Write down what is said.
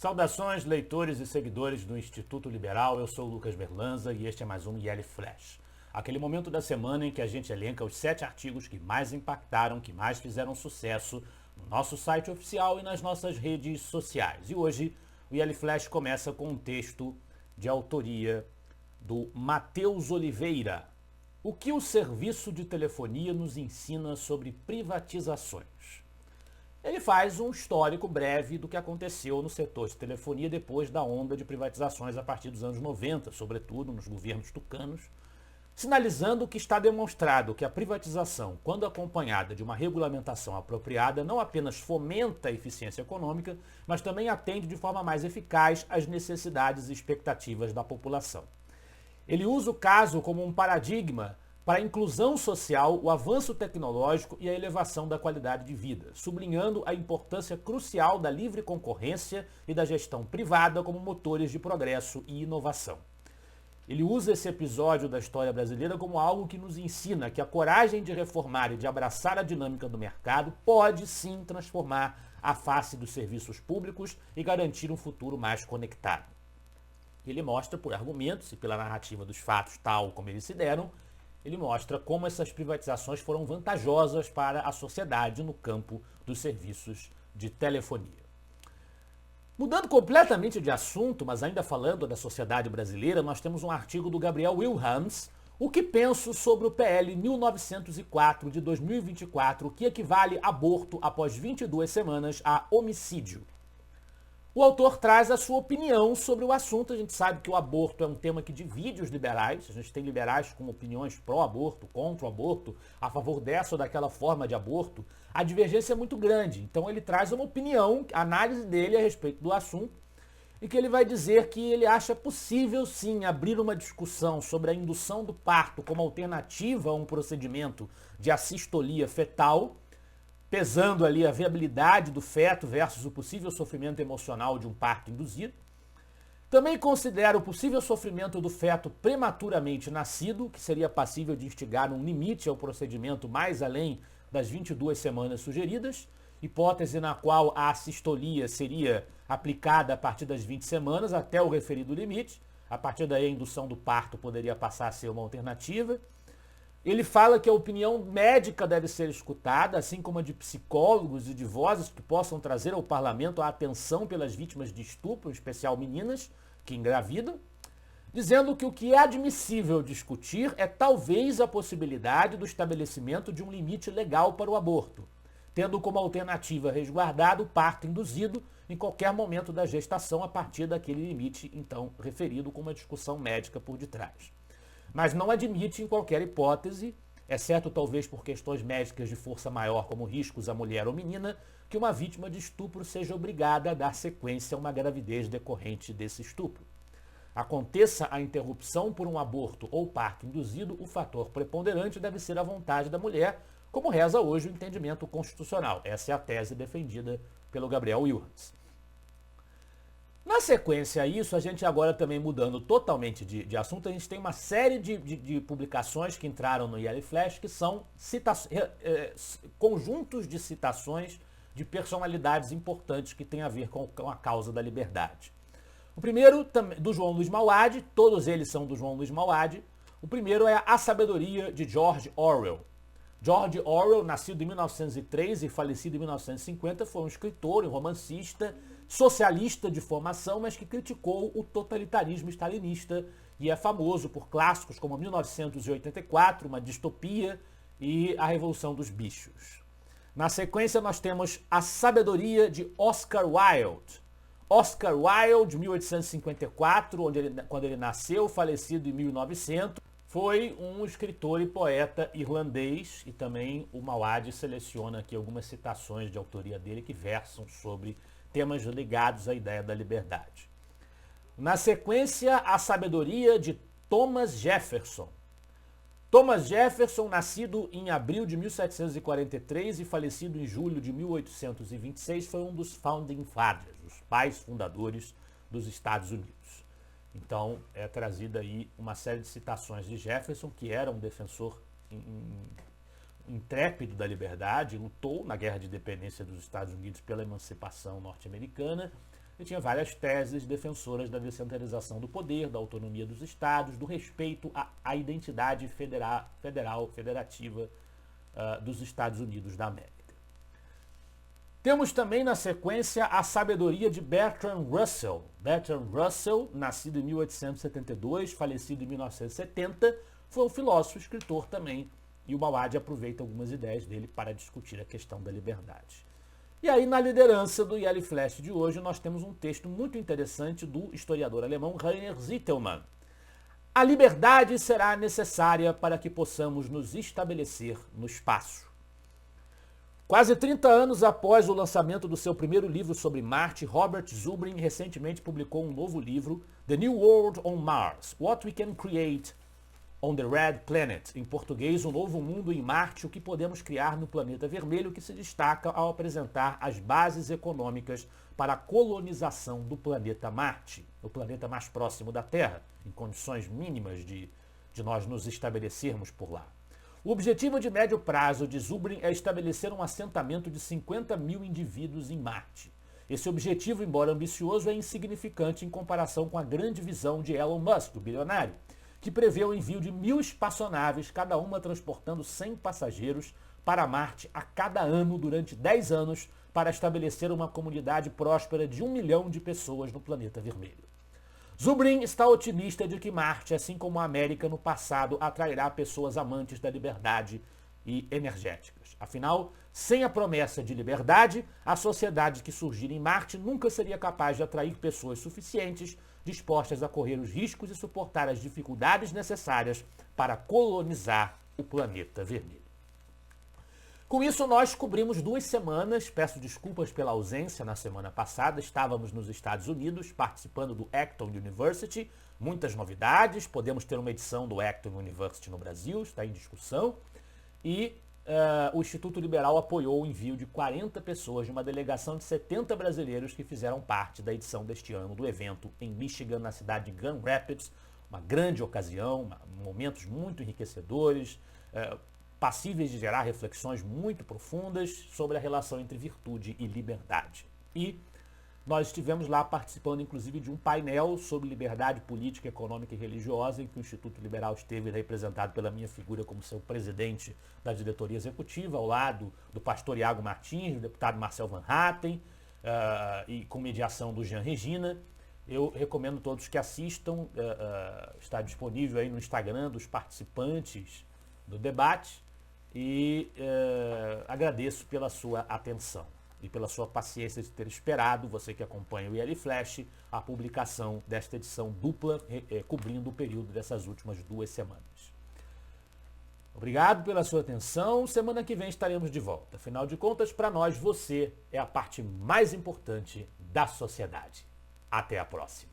Saudações, leitores e seguidores do Instituto Liberal, eu sou o Lucas Berlanza e este é mais um IL Flash. Aquele momento da semana em que a gente elenca os 7 artigos que mais impactaram, que mais fizeram sucesso no nosso site oficial e nas nossas redes sociais. E hoje o IL Flash começa com um texto de autoria do Matheus Oliveira. O que o serviço de telefonia nos ensina sobre privatizações? Ele faz um histórico breve do que aconteceu no setor de telefonia depois da onda de privatizações a partir dos anos 90, sobretudo nos governos tucanos, sinalizando que está demonstrado que a privatização, quando acompanhada de uma regulamentação apropriada, não apenas fomenta a eficiência econômica, mas também atende de forma mais eficaz às necessidades e expectativas da população. Ele usa o caso como um paradigma para a inclusão social, o avanço tecnológico e a elevação da qualidade de vida, sublinhando a importância crucial da livre concorrência e da gestão privada como motores de progresso e inovação. Ele usa esse episódio da história brasileira como algo que nos ensina que a coragem de reformar e de abraçar a dinâmica do mercado pode sim transformar a face dos serviços públicos e garantir um futuro mais conectado. Ele mostra por argumentos e pela narrativa dos fatos tal como eles se deram, ele mostra como essas privatizações foram vantajosas para a sociedade no campo dos serviços de telefonia. Mudando completamente de assunto, mas ainda falando da sociedade brasileira, nós temos um artigo do Gabriel Wilhelms, O que penso sobre o PL 1904 de 2024, que equivale aborto após 22 semanas a homicídio. O autor traz a sua opinião sobre o assunto. A gente sabe que o aborto é um tema que divide os liberais. A gente tem liberais com opiniões pró-aborto, contra o aborto, a favor dessa ou daquela forma de aborto. A divergência é muito grande. Então ele traz uma opinião, a análise dele a respeito do assunto, e que ele vai dizer que ele acha possível sim abrir uma discussão sobre a indução do parto como alternativa a um procedimento de assistolia fetal, pesando ali a viabilidade do feto versus o possível sofrimento emocional de um parto induzido. Também considera o possível sofrimento do feto prematuramente nascido, que seria passível de instigar um limite ao procedimento mais além das 22 semanas sugeridas, hipótese na qual a assistolia seria aplicada a partir das 20 semanas até o referido limite. A partir daí a indução do parto poderia passar a ser uma alternativa. Ele fala que a opinião médica deve ser escutada, assim como a de psicólogos e de vozes que possam trazer ao parlamento a atenção pelas vítimas de estupro, em especial meninas que engravidam, dizendo que o que é admissível discutir é talvez a possibilidade do estabelecimento de um limite legal para o aborto, tendo como alternativa resguardado o parto induzido em qualquer momento da gestação a partir daquele limite, então, referido com uma discussão médica por detrás. Mas não admite em qualquer hipótese, exceto talvez por questões médicas de força maior como riscos à mulher ou menina, que uma vítima de estupro seja obrigada a dar sequência a uma gravidez decorrente desse estupro. Aconteça a interrupção por um aborto ou parto induzido, o fator preponderante deve ser a vontade da mulher, como reza hoje o entendimento constitucional. Essa é a tese defendida pelo Gabriel Wilhelms. Na sequência a isso, a gente agora também mudando totalmente de assunto, a gente tem uma série de publicações que entraram no IL Flash que são conjuntos de citações de personalidades importantes que têm a ver com a causa da liberdade. O primeiro, do João Luiz Mauad, todos eles são do João Luiz Mauad. O primeiro é A Sabedoria, de George Orwell. George Orwell, nascido em 1903 e falecido em 1950, foi um escritor e romancista, socialista de formação, mas que criticou o totalitarismo stalinista e é famoso por clássicos como 1984, uma distopia, e A Revolução dos Bichos. Na sequência nós temos A Sabedoria, de Oscar Wilde. Oscar Wilde, 1854, quando ele nasceu, falecido em 1900, foi um escritor e poeta irlandês, e também o Mauad seleciona aqui algumas citações de autoria dele que versam sobre temas ligados à ideia da liberdade. Na sequência, A Sabedoria, de Thomas Jefferson. Thomas Jefferson, nascido em abril de 1743 e falecido em julho de 1826, foi um dos Founding Fathers, os pais fundadores dos Estados Unidos. Então, é trazida aí uma série de citações de Jefferson, que era um defensor intrépido da liberdade, lutou na Guerra de Independência dos Estados Unidos pela emancipação norte-americana e tinha várias teses defensoras da descentralização do poder, da autonomia dos estados, do respeito à identidade federativa dos Estados Unidos da América. Temos também na sequência a sabedoria de Bertrand Russell. Bertrand Russell, nascido em 1872, falecido em 1970, foi um filósofo, escritor também, e o Mauad aproveita algumas ideias dele para discutir a questão da liberdade. E aí, na liderança do Yellow Flash de hoje, nós temos um texto muito interessante do historiador alemão Rainer Zitelmann. A liberdade será necessária para que possamos nos estabelecer no espaço. Quase 30 anos após o lançamento do seu primeiro livro sobre Marte, Robert Zubrin recentemente publicou um novo livro, The New World on Mars, What We Can Create on the Red Planet. Em português, Um Novo Mundo em Marte, o que podemos criar no planeta vermelho, que se destaca ao apresentar as bases econômicas para a colonização do planeta Marte, o planeta mais próximo da Terra, em condições mínimas de nós nos estabelecermos por lá. O objetivo de médio prazo de Zubrin é estabelecer um assentamento de 50 mil indivíduos em Marte. Esse objetivo, embora ambicioso, é insignificante em comparação com a grande visão de Elon Musk, o bilionário, que prevê o envio de 1000 espaçonaves, cada uma transportando 100 passageiros para Marte a cada ano durante 10 anos para estabelecer uma comunidade próspera de 1 milhão de pessoas no planeta vermelho. Zubrin está otimista de que Marte, assim como a América no passado, atrairá pessoas amantes da liberdade e energéticas. Afinal, sem a promessa de liberdade, a sociedade que surgir em Marte nunca seria capaz de atrair pessoas suficientes dispostas a correr os riscos e suportar as dificuldades necessárias para colonizar o planeta vermelho. Com isso, nós cobrimos 2 semanas, peço desculpas pela ausência na semana passada, estávamos nos Estados Unidos participando do Acton University, muitas novidades, podemos ter uma edição do Acton University no Brasil, está em discussão, e o Instituto Liberal apoiou o envio de 40 pessoas de uma delegação de 70 brasileiros que fizeram parte da edição deste ano do evento em Michigan, na cidade de Grand Rapids, uma grande ocasião, momentos muito enriquecedores, passíveis de gerar reflexões muito profundas sobre a relação entre virtude e liberdade. E nós estivemos lá participando, inclusive, de um painel sobre liberdade política, econômica e religiosa, em que o Instituto Liberal esteve representado pela minha figura como seu presidente da diretoria executiva, ao lado do pastor Iago Martins, do deputado Marcel Van Hatten, e com mediação do Jean Regina. Eu recomendo a todos que assistam, está disponível aí no Instagram dos participantes do debate. E agradeço pela sua atenção e pela sua paciência de ter esperado, você que acompanha o Yellow Flash, a publicação desta edição dupla, cobrindo o período dessas últimas 2 semanas. Obrigado pela sua atenção, semana que vem estaremos de volta. Afinal de contas, para nós, você é a parte mais importante da sociedade. Até a próxima.